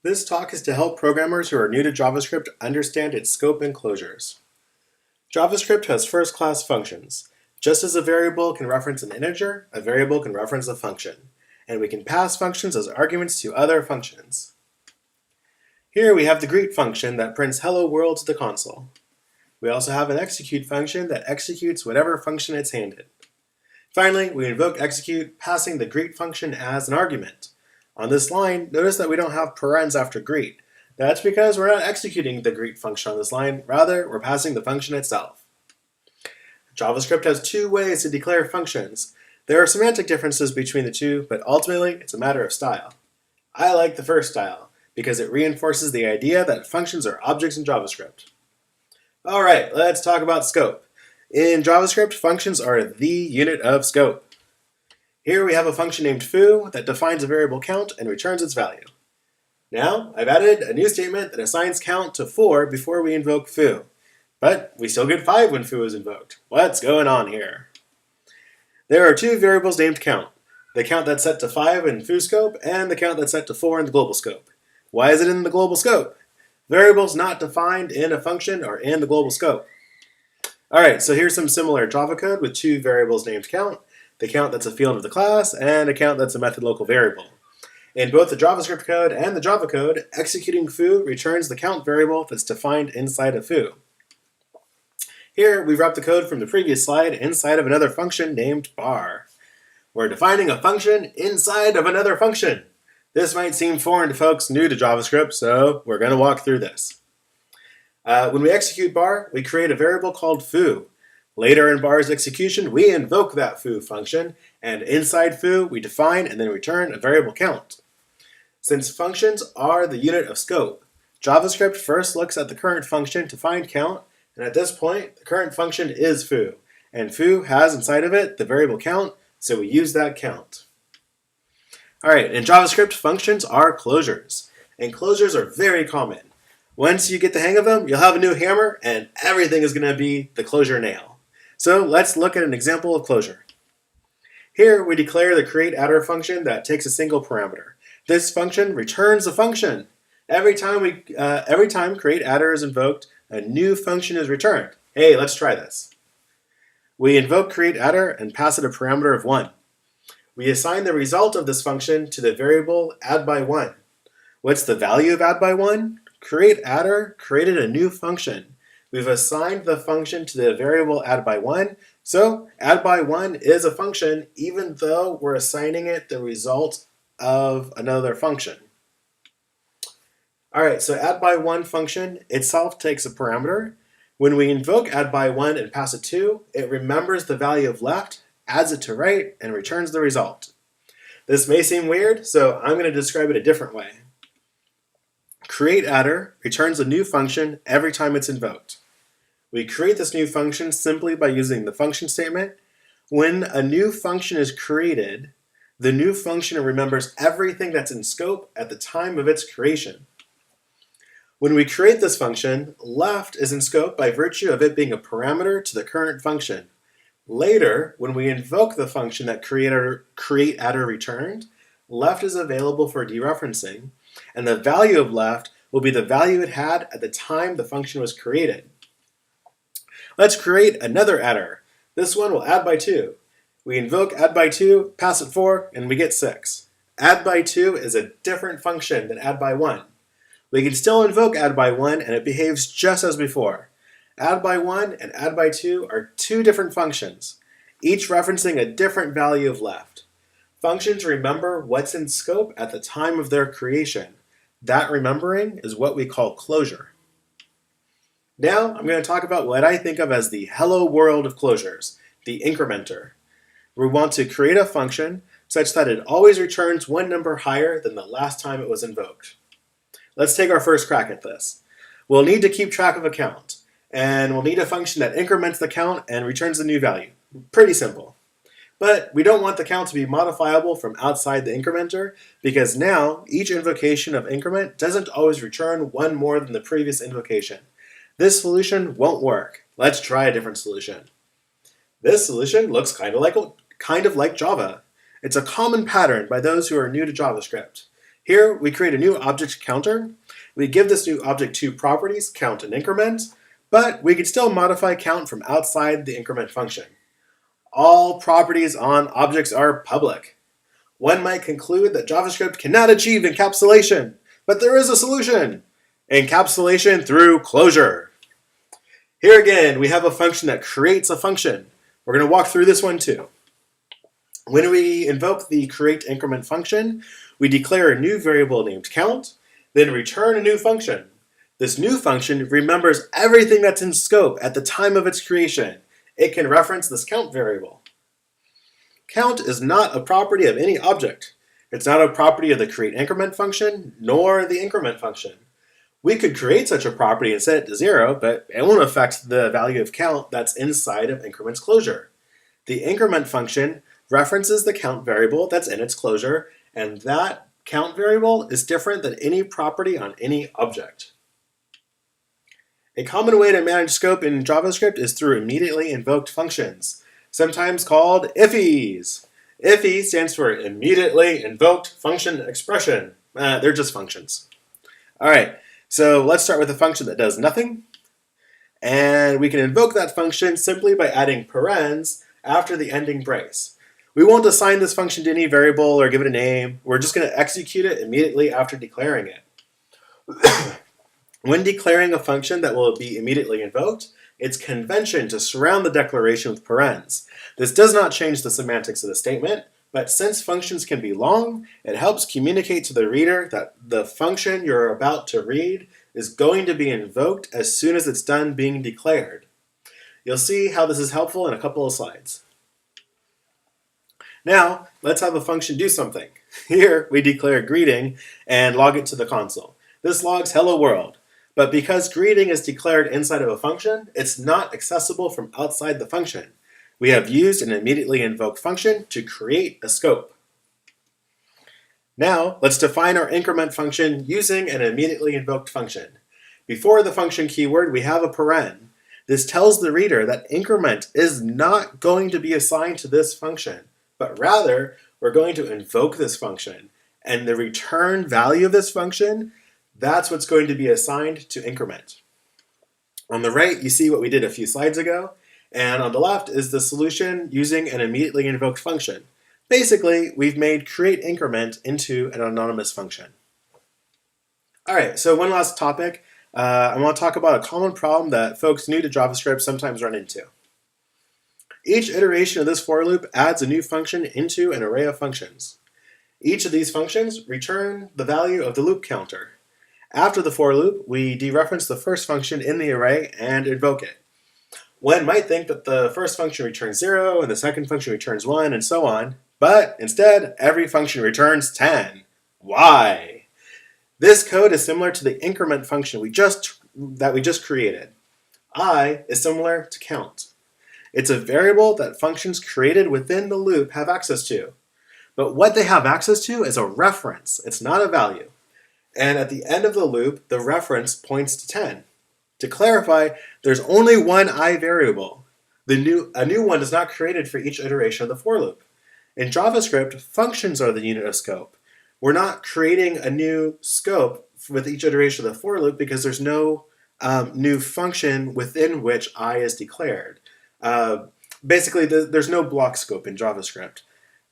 This talk is to help programmers who are new to JavaScript understand its scope and closures. JavaScript has first-class functions. Just as a variable can reference an integer, a variable can reference a function. And we can pass functions as arguments to other functions. Here we have the greet function that prints hello world to the console. We also have an execute function that executes whatever function it's handed. Finally, we invoke execute, passing the greet function as an argument. On this line, notice that we don't have parens after greet. That's because we're not executing the greet function on this line, rather we're passing the function itself. JavaScript has two ways to declare functions. There are semantic differences between the two, but ultimately it's a matter of style. I like the first style, because it reinforces the idea that functions are objects in JavaScript. Alright, let's talk about scope. In JavaScript, functions are the unit of scope. Here we have a function named foo that defines a variable count and returns its value. Now, I've added a new statement that assigns count to 4 before we invoke foo. But we still get 5 when foo is invoked. What's going on here? There are two variables named count. The count that's set to 5 in foo scope and the count that's set to 4 in the global scope. Why is it in the global scope? Variables not defined in a function are in the global scope. Alright, so here's some similar Java code with two variables named count. The count that's a field of the class, and a count that's a method local variable. In both the JavaScript code and the Java code, executing foo returns the count variable that's defined inside of foo. Here, we've wrapped the code from the previous slide inside of another function named bar. We're defining a function inside of another function. This might seem foreign to folks new to JavaScript, so we're going to walk through this. When we execute bar, we create a variable called foo. Later in bar's execution, we invoke that foo function, and inside foo, we define and then return a variable count. Since functions are the unit of scope, JavaScript first looks at the current function to find count, and at this point, the current function is foo, and foo has inside of it the variable count, so we use that count. Alright, in JavaScript, functions are closures, and closures are very common. Once you get the hang of them, you'll have a new hammer, and everything is going to be the closure nail. So let's look at an example of closure. Here we declare the createAttr function that takes a single parameter. This function returns a function. Every time createAttr is invoked, a new function is returned. Hey, let's try this. We invoke createAttr and pass it a parameter of 1. We assign the result of this function to the variable addBy1. What's the value of addBy1? createAttr created a new function. We've assigned the function to the variable addBy1, so addBy1 is a function even though we're assigning it the result of another function. Alright, so addBy1 function itself takes a parameter. When we invoke addBy1 and pass it 2, it remembers the value of left, adds it to right, and returns the result. This may seem weird, so I'm going to describe it a different way. createAttr returns a new function every time it's invoked. We create this new function simply by using the function statement. When a new function is created, the new function remembers everything that's in scope at the time of its creation. When we create this function, left is in scope by virtue of it being a parameter to the current function. Later, when we invoke the function that createAttr returned, left is available for dereferencing, and the value of left will be the value it had at the time the function was created. Let's create another attr. This one will add by 2. We invoke add by 2, pass it 4, and we get 6. Add by 2 is a different function than add by 1. We can still invoke add by 1 and it behaves just as before. Add by 1 and add by 2 are two different functions, each referencing a different value of left. Functions remember what's in scope at the time of their creation. That remembering is what we call closure. Now, I'm going to talk about what I think of as the hello world of closures, the incrementer. We want to create a function such that it always returns one number higher than the last time it was invoked. Let's take our first crack at this. We'll need to keep track of a count, and we'll need a function that increments the count and returns the new value. Pretty simple. But we don't want the count to be modifiable from outside the incrementer, because now each invocation of increment doesn't always return one more than the previous invocation. This solution won't work. Let's try a different solution. This solution looks kind of like Java. It's a common pattern by those who are new to JavaScript. Here, we create a new object counter. We give this new object two properties, count and increment, but we can still modify count from outside the increment function. All properties on objects are public. One might conclude that JavaScript cannot achieve encapsulation, but there is a solution. Encapsulation through closure. Here again, we have a function that creates a function. We're going to walk through this one too. When we invoke the create increment function, we declare a new variable named count, then return a new function. This new function remembers everything that's in scope at the time of its creation. It can reference this count variable. Count is not a property of any object. It's not a property of the create increment function, nor the increment function. We could create such a property and set it to 0, but it won't affect the value of count that's inside of increment's closure. The increment function references the count variable that's in its closure, and that count variable is different than any property on any object. A common way to manage scope in JavaScript is through immediately invoked functions, sometimes called IFIs. IFI stands for immediately invoked function expression. They're just functions. All right, so let's start with a function that does nothing. And we can invoke that function simply by adding parens after the ending brace. We won't assign this function to any variable or give it a name. We're just going to execute it immediately after declaring it. When declaring a function that will be immediately invoked, it's convention to surround the declaration with parens. This does not change the semantics of the statement, but since functions can be long, it helps communicate to the reader that the function you're about to read is going to be invoked as soon as it's done being declared. You'll see how this is helpful in a couple of slides. Now, let's have a function do something. Here, we declare greeting and log it to the console. This logs hello world. But because greeting is declared inside of a function, it's not accessible from outside the function. We have used an immediately invoked function to create a scope. Now, let's define our increment function using an immediately invoked function. Before the function keyword, we have a paren. This tells the reader that increment is not going to be assigned to this function, but rather, we're going to invoke this function. And the return value of this function, that's what's going to be assigned to increment. On the right, you see what we did a few slides ago, and on the left is the solution using an immediately invoked function. Basically, we've made create increment into an anonymous function. All right, so one last topic. I want to talk about a common problem that folks new to JavaScript sometimes run into. Each iteration of this for loop adds a new function into an array of functions. Each of these functions return the value of the loop counter. After the for loop, we dereference the first function in the array and invoke it. One might think that the first function returns 0 and the second function returns 1 and so on, but instead every function returns 10. Why? This code is similar to the increment function that we just created. I is similar to count. It's a variable that functions created within the loop have access to. But what they have access to is a reference. It's not a value. And at the end of the loop, the reference points to 10. To clarify, there's only one I variable. A new one is not created for each iteration of the for loop. In JavaScript, functions are the unit of scope. We're not creating a new scope with each iteration of the for loop because there's no new function within which I is declared. Basically, there's no block scope in JavaScript.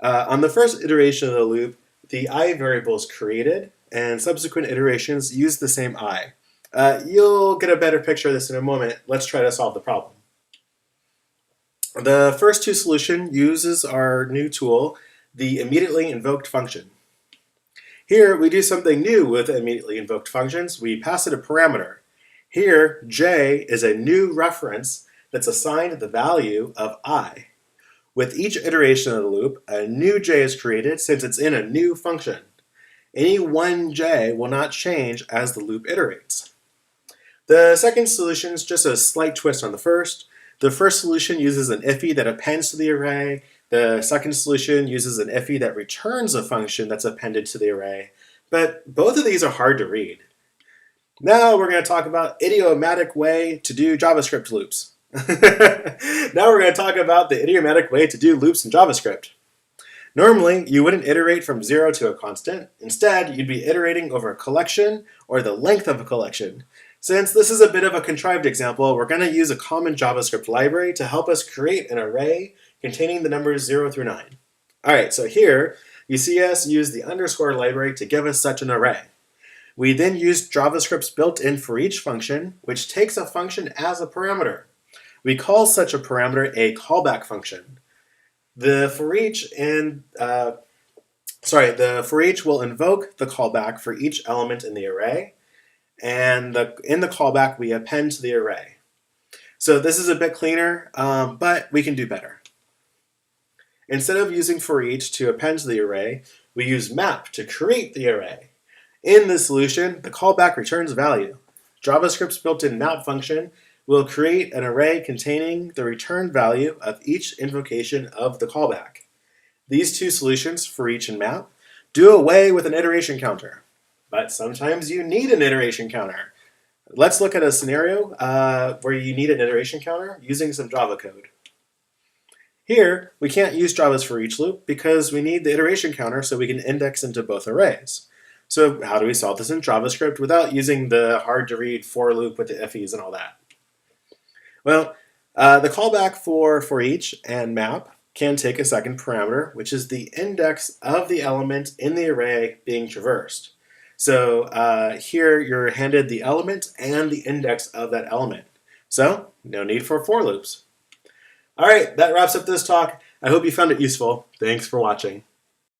On the first iteration of the loop, the I variable is created, and subsequent iterations use the same I. You'll get a better picture of this in a moment. Let's try to solve the problem. The first two solution uses our new tool, the immediately invoked function. Here, we do something new with immediately invoked functions. We pass it a parameter. Here, j is a new reference that's assigned the value of I. With each iteration of the loop, a new j is created since it's in a new function. Any one j will not change as the loop iterates. The second solution is just a slight twist on the first. The first solution uses an IFI that appends to the array. The second solution uses an IFI that returns a function that's appended to the array. But both of these are hard to read. Now we're going to talk about idiomatic way to do JavaScript loops. Now we're going to talk about the idiomatic way to do loops in JavaScript. Normally, you wouldn't iterate from 0 to a constant. Instead, you'd be iterating over a collection or the length of a collection. Since this is a bit of a contrived example, we're going to use a common JavaScript library to help us create an array containing the numbers 0 through 9. Alright, so here you see us use the underscore library to give us such an array. We then use JavaScript's built-in for each function, which takes a function as a parameter. We call such a parameter a callback function. The for each will invoke the callback for each element in the array, and in the callback we append to the array. So this is a bit cleaner, but we can do better. Instead of using for each to append to the array, we use map to create the array. In this solution, the callback returns value. JavaScript's built-in map function will create an array containing the return value of each invocation of the callback. These two solutions, for each and map, do away with an iteration counter. But sometimes you need an iteration counter. Let's look at a scenario where you need an iteration counter using some Java code. Here, we can't use Java's for each loop because we need the iteration counter so we can index into both arrays. So how do we solve this in JavaScript without using the hard-to-read for loop with the ifs and all that? Well, the callback for each and map can take a second parameter, which is the index of the element in the array being traversed. So here you're handed the element and the index of that element. So no need for loops. All right, that wraps up this talk. I hope you found it useful. Thanks for watching.